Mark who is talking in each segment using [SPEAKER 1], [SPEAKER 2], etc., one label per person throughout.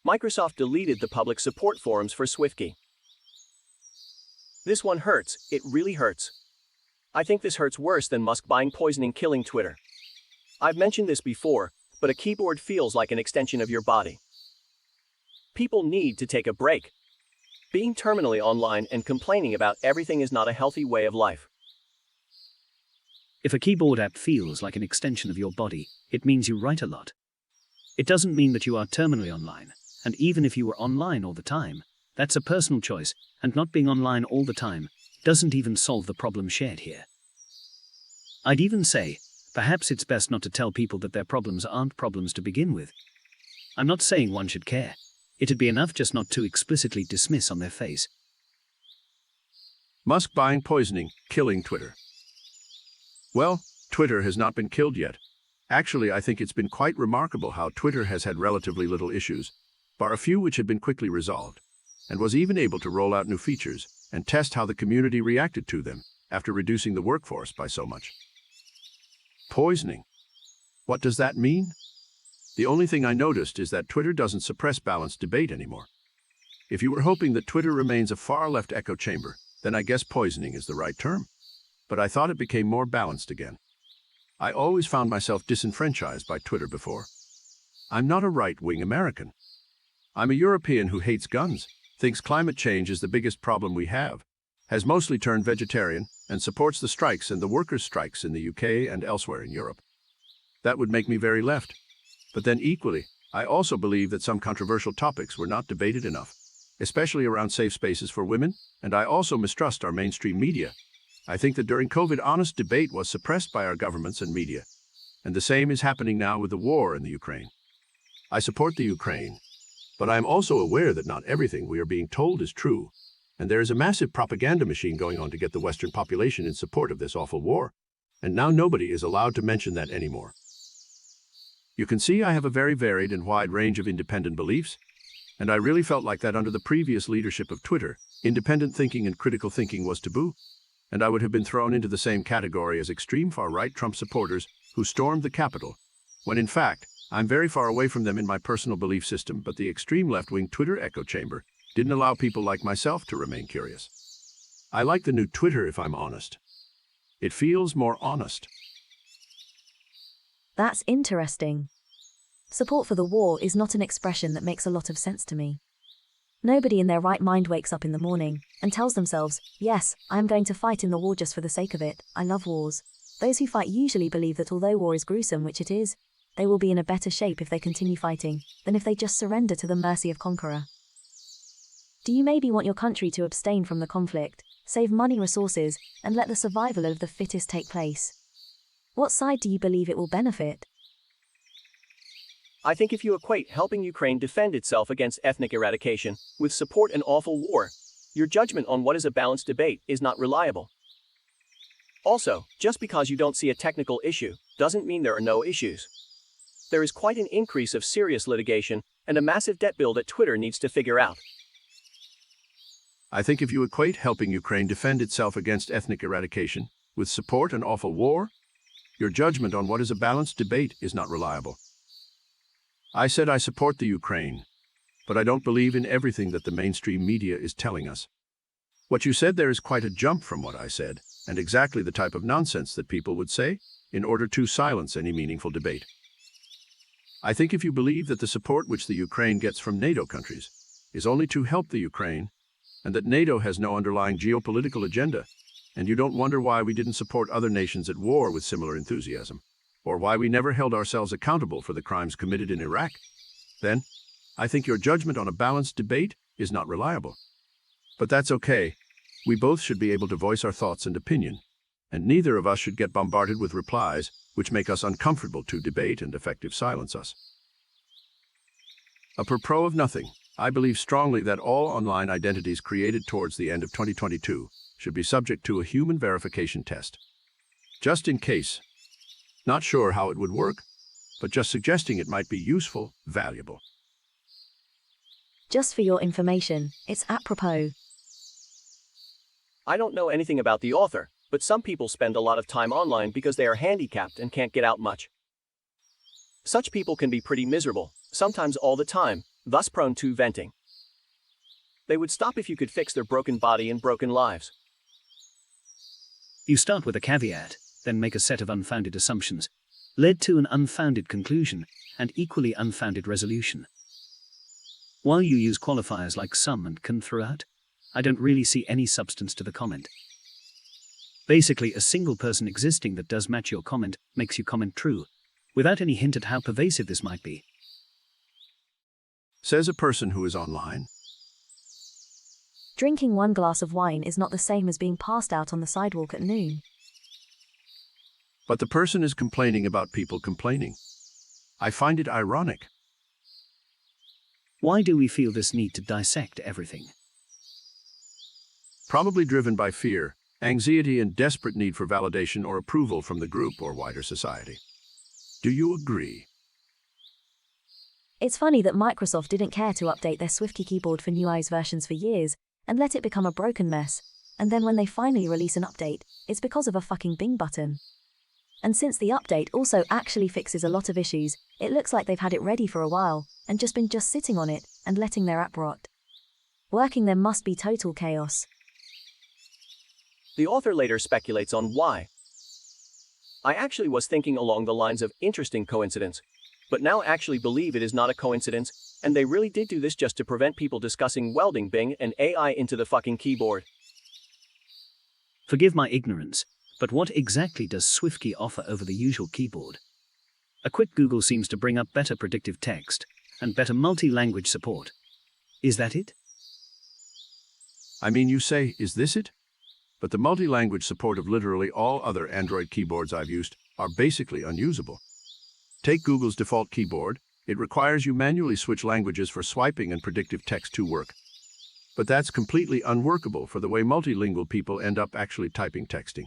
[SPEAKER 1] Microsoft deleted the public support forums for SwiftKey. This one hurts, it really hurts. I think this hurts worse than Musk buying poisoning killing Twitter. I've mentioned this before, but a keyboard feels like an extension of your body. People need to take a break. Being terminally online and complaining about everything is not a healthy way of life.
[SPEAKER 2] If a keyboard app feels like an extension of your body, it means you write a lot. It doesn't mean that you are terminally online, and even if you were online all the time, that's a personal choice, and not being online all the time doesn't even solve the problem shared here. I'd even say, perhaps it's best not to tell people that their problems aren't problems to begin with. I'm not saying one should care. It'd be enough just not to explicitly dismiss on their face.
[SPEAKER 3] Musk buying poisoning, killing Twitter. Well, Twitter has not been killed yet. Actually, I think it's been quite remarkable how Twitter has had relatively little issues, bar a few which had been quickly resolved, and was even able to roll out new features and test how the community reacted to them after reducing the workforce by so much. Poisoning. What does that mean? The only thing I noticed is that Twitter doesn't suppress balanced debate anymore. If you were hoping that Twitter remains a far-left echo chamber, then I guess poisoning is the right term. But I thought it became more balanced again. I always found myself disenfranchised by Twitter before. I'm not a right-wing American. I'm a European who hates guns, thinks climate change is the biggest problem we have, has mostly turned vegetarian, and supports the strikes and the workers' strikes in the UK and elsewhere in Europe. That would make me very left. But then equally, I also believe that some controversial topics were not debated enough, especially around safe spaces for women, and I also mistrust our mainstream media. I think that during COVID, honest debate was suppressed by our governments and media, and the same is happening now with the war in the Ukraine. I support the Ukraine, but I am also aware that not everything we are being told is true, and there is a massive propaganda machine going on to get the Western population in support of this awful war, and now nobody is allowed to mention that anymore. You can see I have a very varied and wide range of independent beliefs, and I really felt like that under the previous leadership of Twitter, independent thinking and critical thinking was taboo, and I would have been thrown into the same category as extreme far-right Trump supporters who stormed the Capitol, when in fact, I'm very far away from them in my personal belief system, but the extreme left-wing Twitter echo chamber didn't allow people like myself to remain curious. I like the new Twitter, if I'm honest. It feels more honest.
[SPEAKER 4] That's interesting. Support for the war is not an expression that makes a lot of sense to me. Nobody in their right mind wakes up in the morning and tells themselves, yes, I am going to fight in the war just for the sake of it. I love wars. Those who fight usually believe that although war is gruesome, which it is, they will be in a better shape if they continue fighting than if they just surrender to the mercy of conqueror. Do you maybe want your country to abstain from the conflict, save money, resources, and let the survival of the fittest take place? What side do you believe it will benefit?
[SPEAKER 1] I think if you equate helping Ukraine defend itself against ethnic eradication with support an awful war, your judgment on what is a balanced debate is not reliable. Also, just because you don't see a technical issue doesn't mean there are no issues. There is quite an increase of serious litigation and a massive debt bill that Twitter needs to figure out.
[SPEAKER 3] I think if you equate helping Ukraine defend itself against ethnic eradication with support an awful war, your judgment on what is a balanced debate is not reliable. I said I support the Ukraine, but I don't believe in everything that the mainstream media is telling us. What you said there is quite a jump from what I said, and exactly the type of nonsense that people would say in order to silence any meaningful debate. I think if you believe that the support which the Ukraine gets from NATO countries is only to help the Ukraine, and that NATO has no underlying geopolitical agenda, and you don't wonder why we didn't support other nations at war with similar enthusiasm, or why we never held ourselves accountable for the crimes committed in Iraq, then I think your judgment on a balanced debate is not reliable. But that's okay. We both should be able to voice our thoughts and opinion, and neither of us should get bombarded with replies which make us uncomfortable to debate and effective silence us. Apropos of nothing, I believe strongly that all online identities created towards the end of 2022 should be subject to a human verification test. Just in case. Not sure how it would work, but just suggesting it might be useful, valuable.
[SPEAKER 4] Just for your information, it's apropos.
[SPEAKER 1] I don't know anything about the author, but some people spend a lot of time online because they are handicapped and can't get out much. Such people can be pretty miserable, sometimes all the time, thus prone to venting. They would stop if you could fix their broken body and broken lives.
[SPEAKER 2] You start with a caveat, then make a set of unfounded assumptions, led to an unfounded conclusion, and equally unfounded resolution. While you use qualifiers like some and can throughout, I don't really see any substance to the comment. Basically, a single person existing that does match your comment makes your comment true, without any hint at how pervasive this might be.
[SPEAKER 3] Says a person who is online.
[SPEAKER 4] Drinking one glass of wine is not the same as being passed out on the sidewalk at noon.
[SPEAKER 3] But the person is complaining about people complaining. I find it ironic.
[SPEAKER 2] Why do we feel this need to dissect everything?
[SPEAKER 3] Probably driven by fear, anxiety, and desperate need for validation or approval from the group or wider society. Do you agree?
[SPEAKER 4] It's funny that Microsoft didn't care to update their SwiftKey keyboard for new iOS versions for years, and let it become a broken mess, and then when they finally release an update, it's because of a fucking Bing button. And since the update also actually fixes a lot of issues, it looks like they've had it ready for a while, and been sitting on it, and letting their app rot. Working there must be total chaos.
[SPEAKER 1] The author later speculates on why. I actually was thinking along the lines of interesting coincidence, but now actually believe it is not a coincidence, and they really did do this just to prevent people discussing welding Bing and AI into the fucking keyboard.
[SPEAKER 2] Forgive my ignorance, but what exactly does SwiftKey offer over the usual keyboard? A quick Google seems to bring up better predictive text and better multi-language support. Is that it?
[SPEAKER 3] I mean, you say, is this it? But the multi-language support of literally all other Android keyboards I've used are basically unusable. Take Google's default keyboard. It requires you manually switch languages for swiping and predictive text to work. But that's completely unworkable for the way multilingual people end up actually typing texting.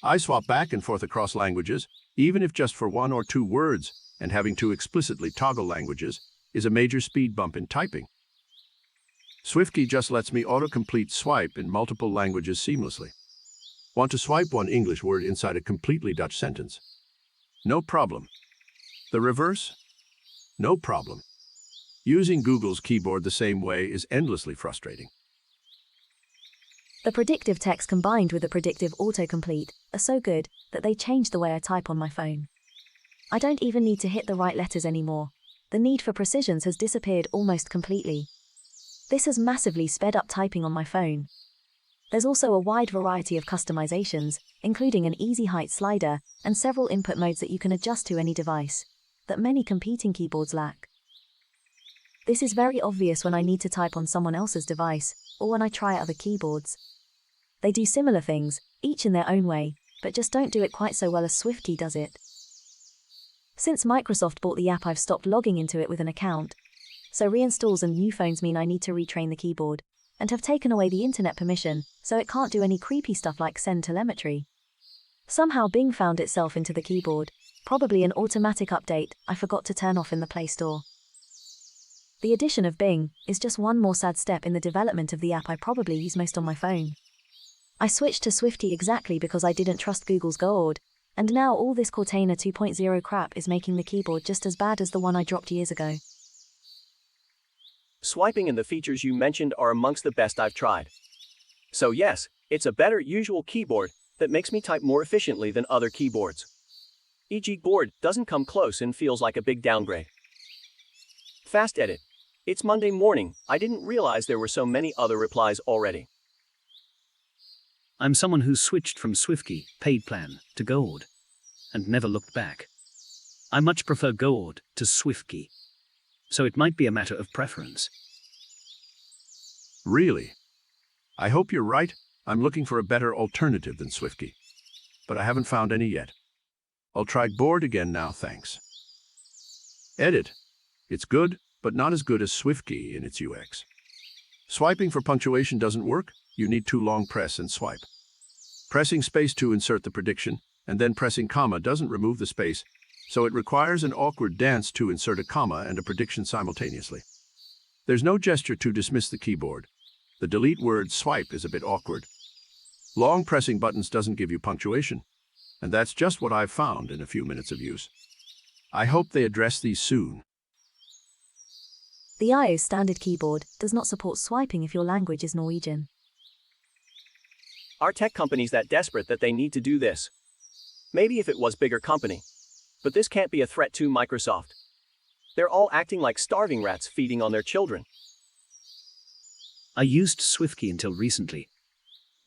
[SPEAKER 3] I swap back and forth across languages, even if just for 1 or 2 words, and having to explicitly toggle languages is a major speed bump in typing. SwiftKey just lets me autocomplete swipe in multiple languages seamlessly. Want to swipe one English word inside a completely Dutch sentence? No problem. The reverse? No problem. Using Google's keyboard the same way is endlessly frustrating.
[SPEAKER 4] The predictive text combined with the predictive autocomplete are so good that they changed the way I type on my phone. I don't even need to hit the right letters anymore. The need for precisions has disappeared almost completely. This has massively sped up typing on my phone. There's also a wide variety of customizations, including an easy height slider and several input modes that you can adjust to any device, that many competing keyboards lack. This is very obvious when I need to type on someone else's device, or when I try other keyboards. They do similar things, each in their own way, but just don't do it quite so well as SwiftKey does it. Since Microsoft bought the app, I've stopped logging into it with an account, so reinstalls and new phones mean I need to retrain the keyboard, and have taken away the internet permission, so it can't do any creepy stuff like send telemetry. Somehow Bing found itself into the keyboard, probably an automatic update I forgot to turn off in the Play Store. The addition of Bing is just one more sad step in the development of the app I probably use most on my phone. I switched to SwiftKey exactly because I didn't trust Google's Gourd, and now all this Cortana 2.0 crap is making the keyboard just as bad as the one I dropped years ago.
[SPEAKER 1] Swiping and the features you mentioned are amongst the best I've tried. So yes, it's a better usual keyboard that makes me type more efficiently than other keyboards. E.g. Board doesn't come close and feels like a big downgrade. Fast edit. It's Monday morning, I didn't realize there were so many other replies already.
[SPEAKER 2] I'm someone who switched from SwiftKey, paid plan, to Gourd, and never looked back. I much prefer Gourd to SwiftKey, so it might be a matter of preference.
[SPEAKER 3] Really? I hope you're right. I'm looking for a better alternative than SwiftKey, but I haven't found any yet. I'll try Board again now, thanks. Edit. It's good, but not as good as SwiftKey in its UX. Swiping for punctuation doesn't work. You need to long press and swipe. Pressing space to insert the prediction, and then pressing comma doesn't remove the space, so it requires an awkward dance to insert a comma and a prediction simultaneously. There's no gesture to dismiss the keyboard. The delete word swipe is a bit awkward. Long pressing buttons doesn't give you punctuation, and that's just what I've found in a few minutes of use. I hope they address these soon.
[SPEAKER 4] The iOS standard keyboard does not support swiping if your language is Norwegian.
[SPEAKER 1] Are tech companies that desperate that they need to do this? Maybe if it was bigger company. But this can't be a threat to Microsoft. They're all acting like starving rats feeding on their children.
[SPEAKER 2] I used SwiftKey until recently,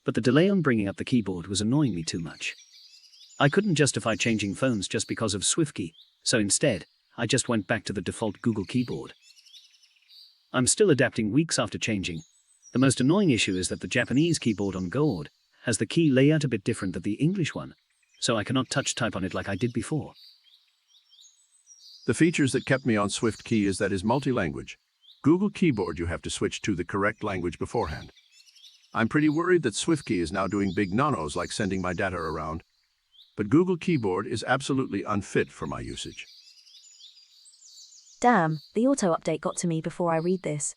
[SPEAKER 2] but the delay on bringing up the keyboard was annoying me too much. I couldn't justify changing phones just because of SwiftKey, so instead, I just went back to the default Google keyboard. I'm still adapting weeks after changing. The most annoying issue is that the Japanese keyboard on Gold has the key layout a bit different than the English one, so I cannot touch type on it like I did before.
[SPEAKER 3] The features that kept me on SwiftKey is that is multi-language. Google Keyboard you have to switch to the correct language beforehand. I'm pretty worried that SwiftKey is now doing big no-nos like sending my data around, but Google Keyboard is absolutely unfit for my usage.
[SPEAKER 4] Damn, the auto update got to me before I read this.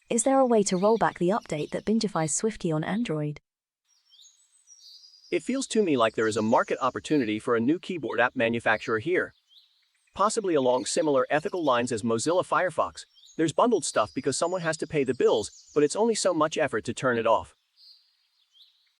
[SPEAKER 4] Is there a way to roll back the update that bingifies SwiftKey on Android?
[SPEAKER 1] It feels to me like there is a market opportunity for a new keyboard app manufacturer here. Possibly along similar ethical lines as Mozilla Firefox. There's bundled stuff because someone has to pay the bills, but it's only so much effort to turn it off.